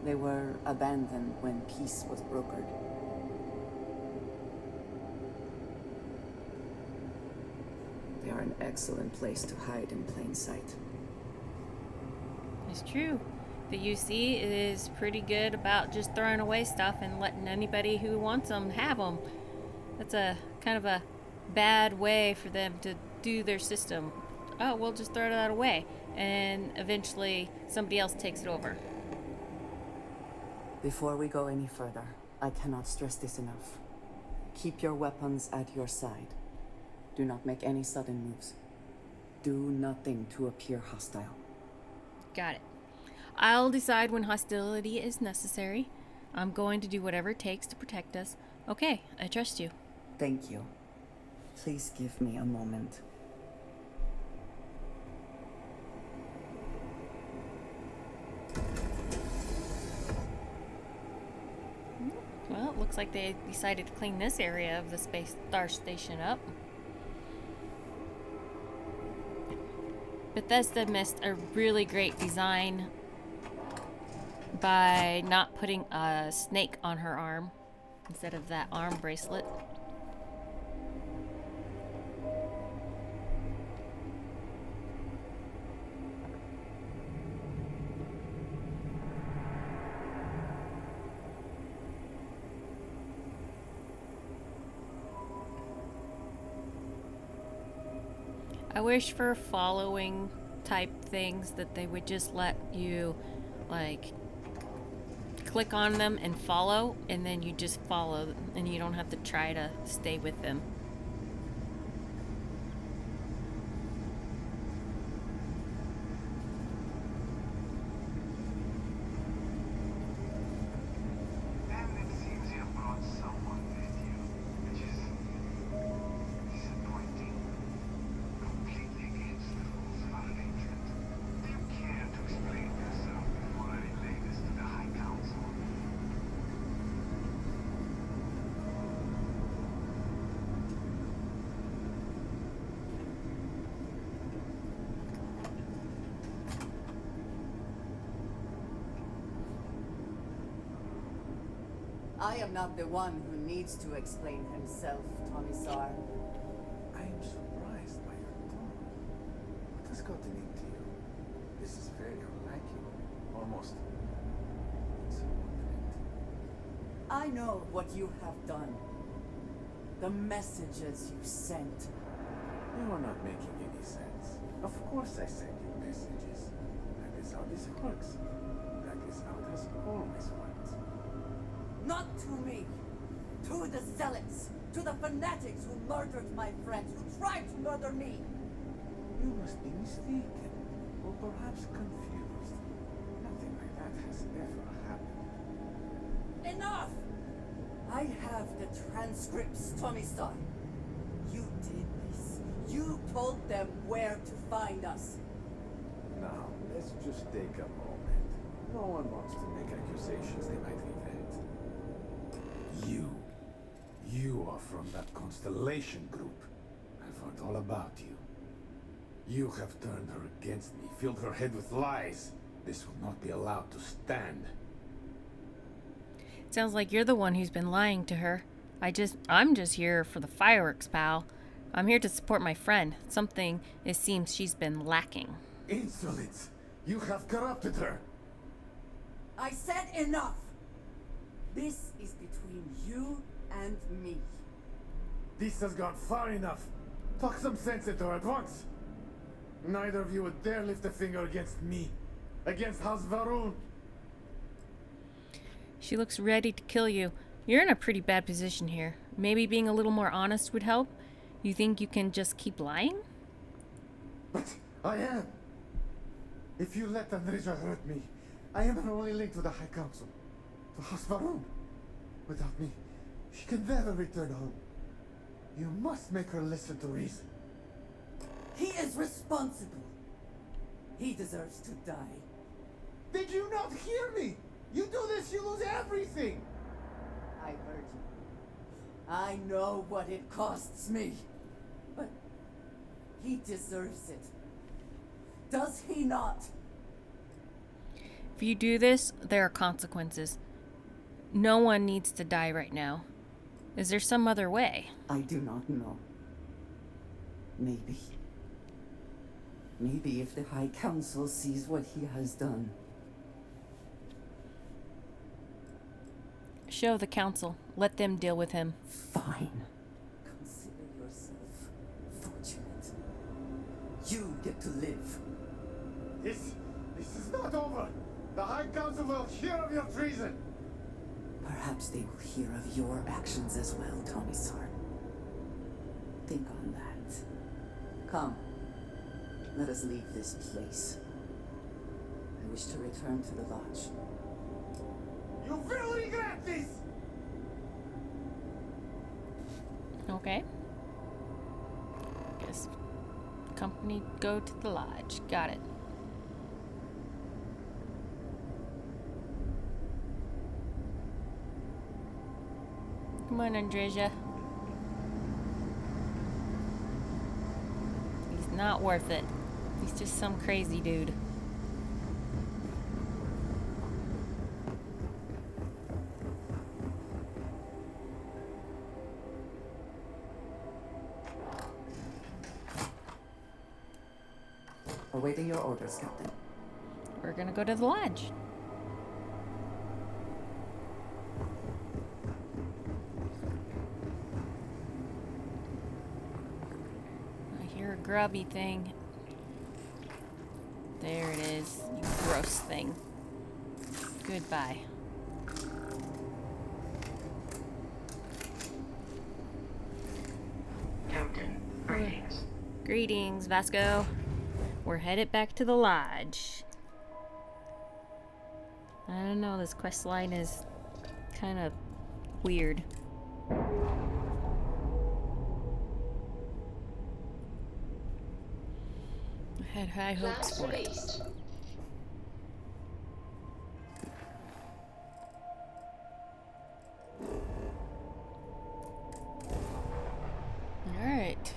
They were abandoned when peace was brokered. They are an excellent place to hide in plain sight. It's true. The UC is pretty good about just throwing away stuff and letting anybody who wants them have them. That's a kind of a bad way for them to do their system. Oh, we'll just throw that away. And eventually somebody else takes it over. Before we go any further, I cannot stress this enough. Keep your weapons at your side. Do not make any sudden moves. Do nothing to appear hostile. Got it. I'll decide when hostility is necessary. I'm going to do whatever it takes to protect us. Okay, I trust you. Thank you. Please give me a moment. Well, it looks like they decided to clean this area of the Space Star Station up. Bethesda missed a really great design by not putting a snake on her arm instead of that arm bracelet. I wish for following type things that they would just let you like click on them and follow, and then you just follow and you don't have to try to stay with them. I am not the one who needs to explain himself, Tomisar. I am surprised by your tone. What has gotten into you? This is very unlike you. Almost insubordinate. I know what you have done. The messages you sent. You are not making any sense. Of course I send you messages. That is how this works. That is how it has always worked. Not to me. To the Zealots. To the fanatics who murdered my friends, who tried to murder me. You must be mistaken, or perhaps confused. Nothing like that has ever happened. Enough! I have the transcripts, Tomisar. You did this. You told them where to find us. Now, let's just take a moment. No one wants to make accusations they might regret. You are from that Constellation group. I've heard all about you. You have turned her against me, filled her head with lies. This will not be allowed to stand. Sounds like you're the one who's been lying to her. I'm just here for the fireworks, pal. I'm here to support my friend. Something it seems she's been lacking. Insolence! You have corrupted her! I said enough! This is between you and me. This has gone far enough. Talk some sense into her at once. Neither of you would dare lift a finger against me. Against House Va'Ruun. She looks ready to kill you. You're in a pretty bad position here. Maybe being a little more honest would help? You think you can just keep lying? But I am. If you let Andreja hurt me, I am her only link to the High Council. To House Va'Ruun. Without me, she can never return home. You must make her listen to reason. He is responsible. He deserves to die. Did you not hear me? You do this, you lose everything! I heard you. I know what it costs me. But he deserves it. Does he not? If you do this, there are consequences. No one needs to die right now. Is there some other way? I do not know. Maybe. Maybe if the High Council sees what he has done. Show the council. Let them deal with him. Fine. Consider yourself fortunate. You get to live. This is not over. The High Council will hear of your treason. Perhaps they will hear of your actions as well, Tomisar. Think on that. Come. Let us leave this place. I wish to return to the lodge. You will regret this! Okay. Guess company go to the lodge. Got it. Come on, Andreja. He's not worth it. He's just some crazy dude. Awaiting your orders, Captain. We're gonna go to the lodge. I hear a grubby thing. There it is, you gross thing. Goodbye. Captain, greetings. Greetings, Vasco. We're headed back to the lodge. I don't know, this quest line is kind of weird. I had high hopes for it. All right.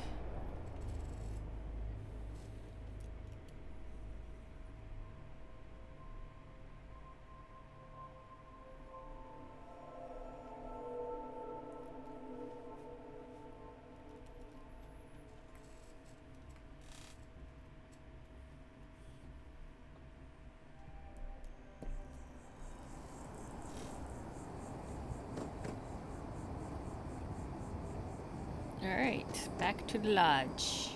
Alright, back to the lodge.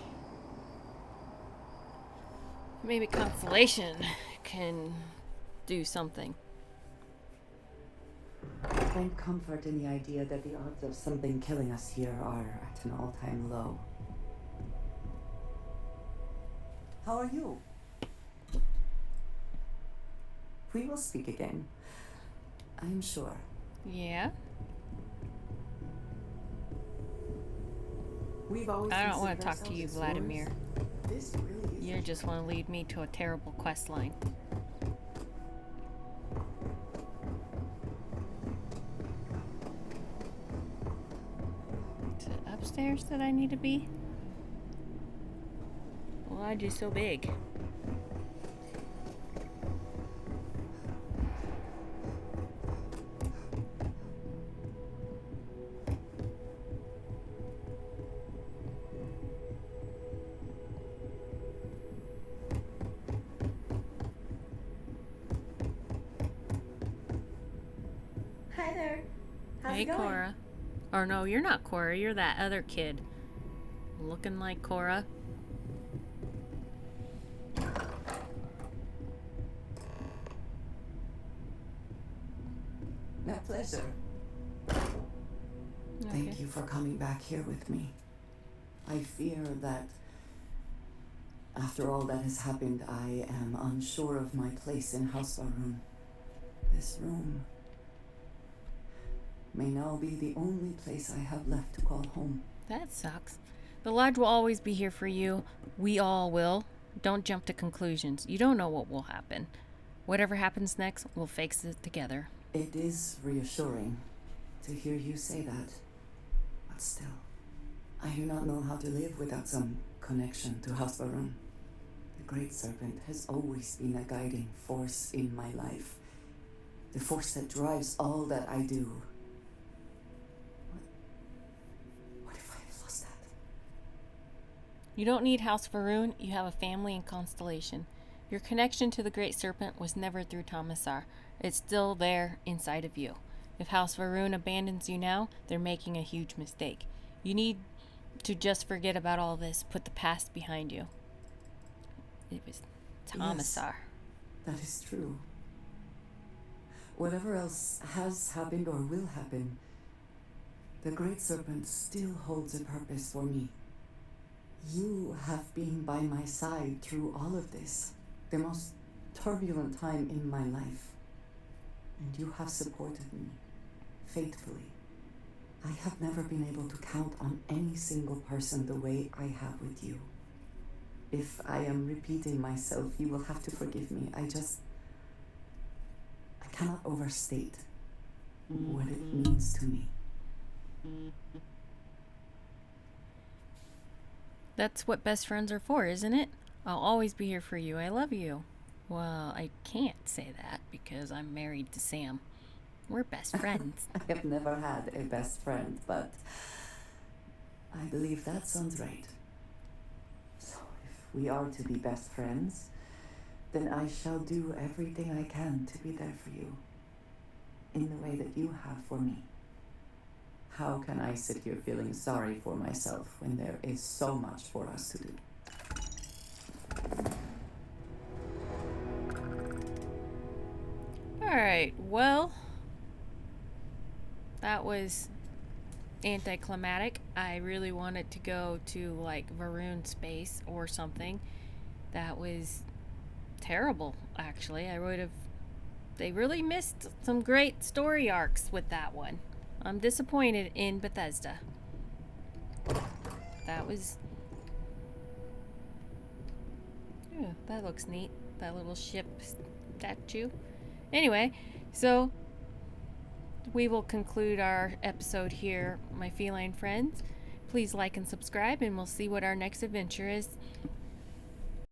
Maybe Constellation can do something. I find comfort in the idea that the odds of something killing us here are at an all-time low. How are you? We will speak again. I'm sure. Yeah? I don't want to talk to you, Vladimir. You just want to lead me to a terrible quest line. Is it upstairs that I need to be? The lodge is so big. Hi there. How's Hey, it going? Cora. Or no, you're not Cora. You're that other kid. Looking like Cora. My pleasure. Thank you for coming back here with me. I fear that after all that has happened, I am unsure of my place in House Va'Ruun. This room may now be the only place I have left to call home. That sucks. The lodge will always be here for you. We all will. Don't jump to conclusions. You don't know what will happen. Whatever happens next, we'll face it together. It is reassuring to hear you say that. But still, I do not know how to live without some connection to House Va'Ruun. The Great Serpent has always been a guiding force in my life. The force that drives all that I do. What if I have lost that? You don't need House Va'Ruun, you have a family and constellation. Your connection to the Great Serpent was never through Tomisar. It's still there inside of you. If House Va'Ruun abandons you now, they're making a huge mistake. You need to just forget about all this, put the past behind you. It was Tomisar. Yes, that is true. Whatever else has happened or will happen, the Great Serpent still holds a purpose for me. You have been by my side through all of this, the most turbulent time in my life. And you have supported me, faithfully. I have never been able to count on any single person the way I have with you. If I am repeating myself, you will have to forgive me. I cannot overstate what it means to me. That's what best friends are for, isn't it? I'll always be here for you. I love you. Well, I can't say that because I'm married to Sam. We're best friends. I have never had a best friend, but I believe that sounds right. So if we are to be best friends, then I shall do everything I can to be there for you, in the way that you have for me. How can I sit here feeling sorry for myself when there is so much for us to do? Alright, well, that was anticlimactic. I really wanted to go to like Va'Ruun space or something. That was terrible, actually. They really missed some great story arcs with that one. I'm disappointed in Bethesda. That was... Ooh, that looks neat. That little ship statue. Anyway, so we will conclude our episode here, my feline friends. Please like and subscribe, and we'll see what our next adventure is